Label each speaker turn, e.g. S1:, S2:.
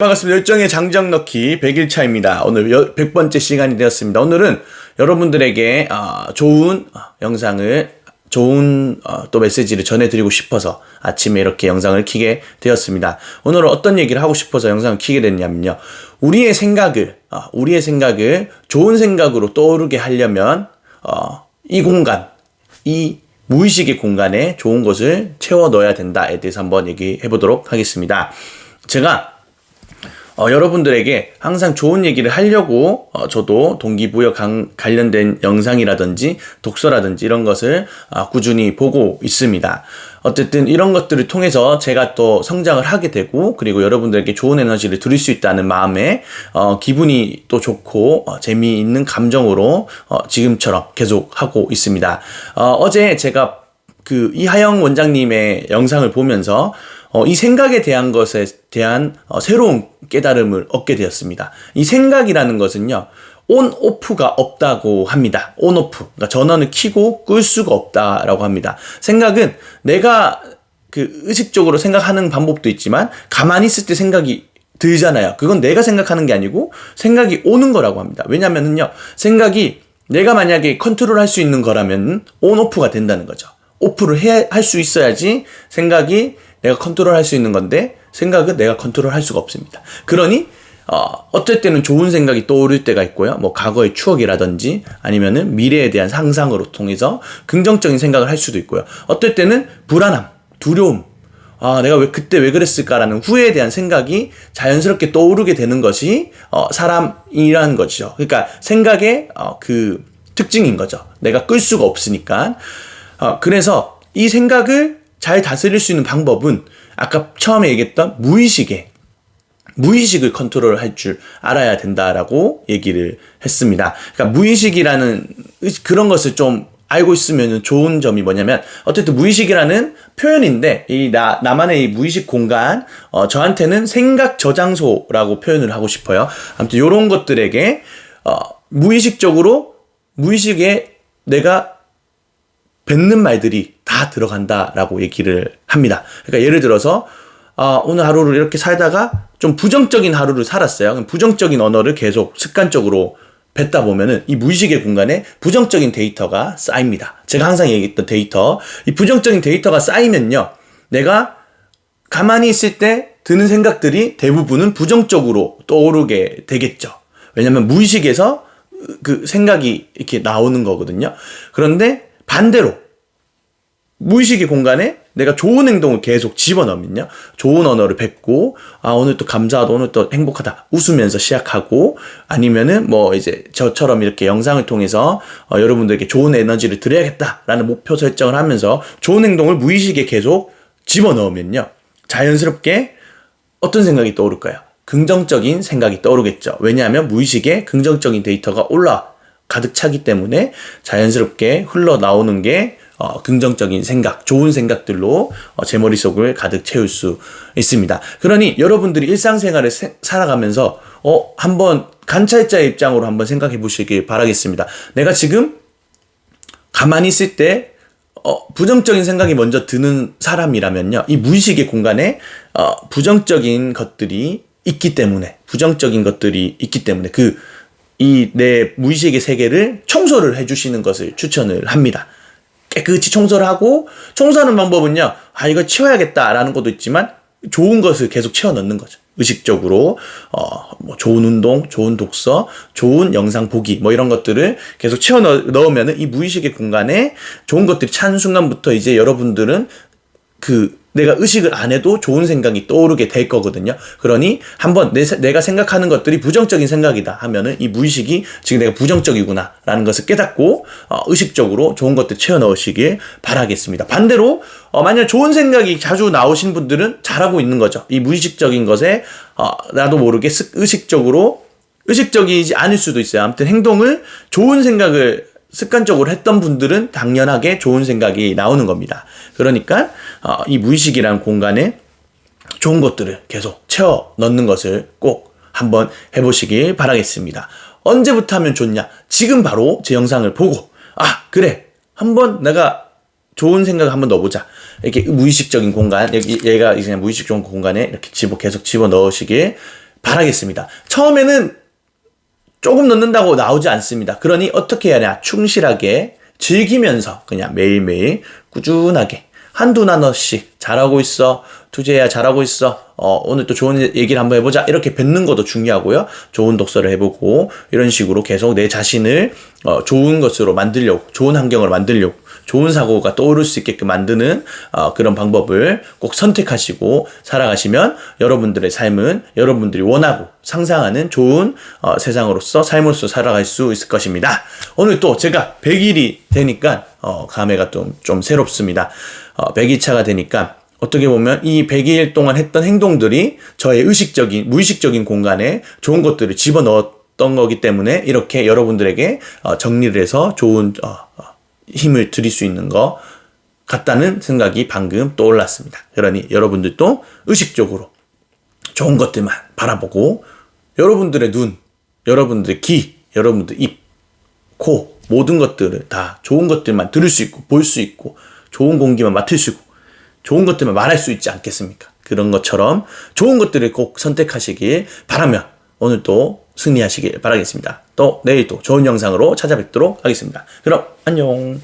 S1: 반갑습니다. 열정의 장정 넣기 100일차입니다. 오늘 100번째 시간이 되었습니다. 오늘은 여러분들에게 좋은 영상을 또 메시지를 전해드리고 싶어서 아침에 이렇게 영상을 켜게 되었습니다. 오늘은 어떤 얘기를 하고 싶어서 영상을 켜게 됐냐면요. 우리의 생각을 좋은 생각으로 떠오르게 하려면 이 공간, 이 무의식의 공간에 좋은 것을 채워 넣어야 된다에 대해서 한번 얘기해 보도록 하겠습니다. 제가 여러분들에게 항상 좋은 얘기를 하려고 저도 동기부여 관련된 영상이라든지 독서라든지 이런 것을 꾸준히 보고 있습니다. 어쨌든 이런 것들을 통해서 제가 또 성장을 하게 되고, 그리고 여러분들에게 좋은 에너지를 드릴 수 있다는 마음에 기분이 또 좋고 재미있는 감정으로 지금처럼 계속 하고 있습니다. 어제 제가 이하영 원장님의 영상을 보면서 이 생각에 대한 것에 대한 새로운 깨달음을 얻게 되었습니다. 이 생각이라는 것은요, 온, 오프가 없다고 합니다. 온, 오프. 그러니까 전원을 켜고 끌 수가 없다라고 합니다. 생각은 내가 의식적으로 생각하는 방법도 있지만, 가만히 있을 때 생각이 들잖아요. 그건 내가 생각하는 게 아니고 생각이 오는 거라고 합니다. 왜냐면은요, 생각이 내가 만약에 컨트롤 할 수 있는 거라면 온, 오프가 된다는 거죠. 오프를 할 수 있어야지 생각이 내가 컨트롤 할 수 있는 건데, 생각은 내가 컨트롤 할 수가 없습니다. 그러니 어떨 때는 좋은 생각이 떠오를 때가 있고요. 뭐 과거의 추억이라든지 아니면은 미래에 대한 상상으로 통해서 긍정적인 생각을 할 수도 있고요. 어떨 때는 불안함, 두려움, 내가 그때 왜 그랬을까라는 후회에 대한 생각이 자연스럽게 떠오르게 되는 것이 사람이라는 거죠. 그러니까 생각의 특징인 거죠. 내가 끌 수가 없으니까. 그래서 이 생각을 잘 다스릴 수 있는 방법은 아까 처음에 얘기했던 무의식을 컨트롤할 줄 알아야 된다라고 얘기를 했습니다. 그러니까 무의식이라는 그런 것을 좀 알고 있으면 좋은 점이 뭐냐면, 어쨌든 무의식이라는 표현인데, 나만의 이 무의식 공간, 저한테는 생각 저장소라고 표현을 하고 싶어요. 아무튼 이런 것들에게 무의식에 내가 뱉는 말들이 다 들어간다라고 얘기를 합니다. 그러니까 예를 들어서 오늘 하루를 이렇게 살다가 좀 부정적인 하루를 살았어요. 그럼 부정적인 언어를 계속 습관적으로 뱉다 보면은 이 무의식의 공간에 부정적인 데이터가 쌓입니다. 제가 항상 얘기했던 데이터, 이 부정적인 데이터가 쌓이면요, 내가 가만히 있을 때 드는 생각들이 대부분은 부정적으로 떠오르게 되겠죠. 왜냐면 무의식에서 그 생각이 이렇게 나오는 거거든요. 그런데 반대로 무의식의 공간에 내가 좋은 행동을 계속 집어넣으면요, 좋은 언어를 뱉고, 오늘 또 감사하다, 오늘 또 행복하다, 웃으면서 시작하고, 아니면은 이제 저처럼 이렇게 영상을 통해서 여러분들에게 좋은 에너지를 드려야겠다라는 목표 설정을 하면서 좋은 행동을 무의식에 계속 집어넣으면요, 자연스럽게 어떤 생각이 떠오를까요? 긍정적인 생각이 떠오르겠죠. 왜냐하면 무의식에 긍정적인 데이터가 가득 차기 때문에 자연스럽게 흘러나오는 게 긍정적인 생각, 좋은 생각들로 제 머릿속을 가득 채울 수 있습니다. 그러니 여러분들이 일상생활을 살아가면서 한번 관찰자의 입장으로 한번 생각해 보시길 바라겠습니다. 내가 지금 가만히 있을 때 부정적인 생각이 먼저 드는 사람이라면요, 이 무의식의 공간에 부정적인 것들이 있기 때문에 이 내 무의식의 세계를 청소를 해주시는 것을 추천을 합니다. 깨끗이 청소를 하고, 청소하는 방법은요, 이거 치워야겠다라는 것도 있지만 좋은 것을 계속 채워 넣는 거죠. 의식적으로 좋은 운동, 좋은 독서, 좋은 영상 보기 이런 것들을 계속 채워 넣으면은 이 무의식의 공간에 좋은 것들이 찬 순간부터 이제 여러분들은 내가 의식을 안 해도 좋은 생각이 떠오르게 될 거거든요. 그러니 한번 내가 생각하는 것들이 부정적인 생각이다 하면은 이 무의식이 지금 내가 부정적이구나 라는 것을 깨닫고 의식적으로 좋은 것들 채워 넣으시길 바라겠습니다. 반대로 만약 좋은 생각이 자주 나오신 분들은 잘하고 있는 거죠. 이 무의식적인 것에 나도 모르게 의식적이지 않을 수도 있어요. 아무튼 행동을, 좋은 생각을 습관적으로 했던 분들은 당연하게 좋은 생각이 나오는 겁니다. 그러니까 이 무의식이라는 공간에 좋은 것들을 계속 채워 넣는 것을 꼭 한번 해보시길 바라겠습니다. 언제부터 하면 좋냐? 지금 바로 제 영상을 보고, 그래, 한번 내가 좋은 생각을 한번 넣어보자. 이렇게 무의식적인 공간, 얘가 이제 무의식적인 공간에 이렇게 계속 집어 넣으시길 바라겠습니다. 처음에는 조금 넣는다고 나오지 않습니다. 그러니 어떻게 해야 하냐? 충실하게 즐기면서 그냥 매일매일 꾸준하게 한두 나눠씩 잘하고 있어. 투제야 잘하고 있어. 오늘 또 좋은 얘기를 한번 해보자. 이렇게 뱉는 것도 중요하고요. 좋은 독서를 해보고 이런 식으로 계속 내 자신을 좋은 것으로 만들려고, 좋은 환경을 만들려고, 좋은 사고가 떠오를 수 있게끔 만드는 그런 방법을 꼭 선택하시고 살아가시면 여러분들의 삶은 여러분들이 원하고 상상하는 좋은 세상으로서 삶으로서 살아갈 수 있을 것입니다. 오늘 또 제가 100일이 되니까 감회가 좀 새롭습니다. 100일차가 되니까 어떻게 보면 이 100일 동안 했던 행동들이 저의 무의식적인 공간에 좋은 것들을 집어넣었던 거기 때문에 이렇게 여러분들에게 정리를 해서 좋은 힘을 드릴 수 있는 것 같다는 생각이 방금 떠올랐습니다. 그러니 여러분들도 의식적으로 좋은 것들만 바라보고 여러분들의 눈, 여러분들의 귀, 여러분들의 입, 코 모든 것들을 다 좋은 것들만 들을 수 있고 볼 수 있고 좋은 공기만 맡을 수 있고 좋은 것들만 말할 수 있지 않겠습니까? 그런 것처럼 좋은 것들을 꼭 선택하시길 바라며 오늘 또 승리하시길 바라겠습니다. 또 내일 또 좋은 영상으로 찾아뵙도록 하겠습니다. 그럼 안녕.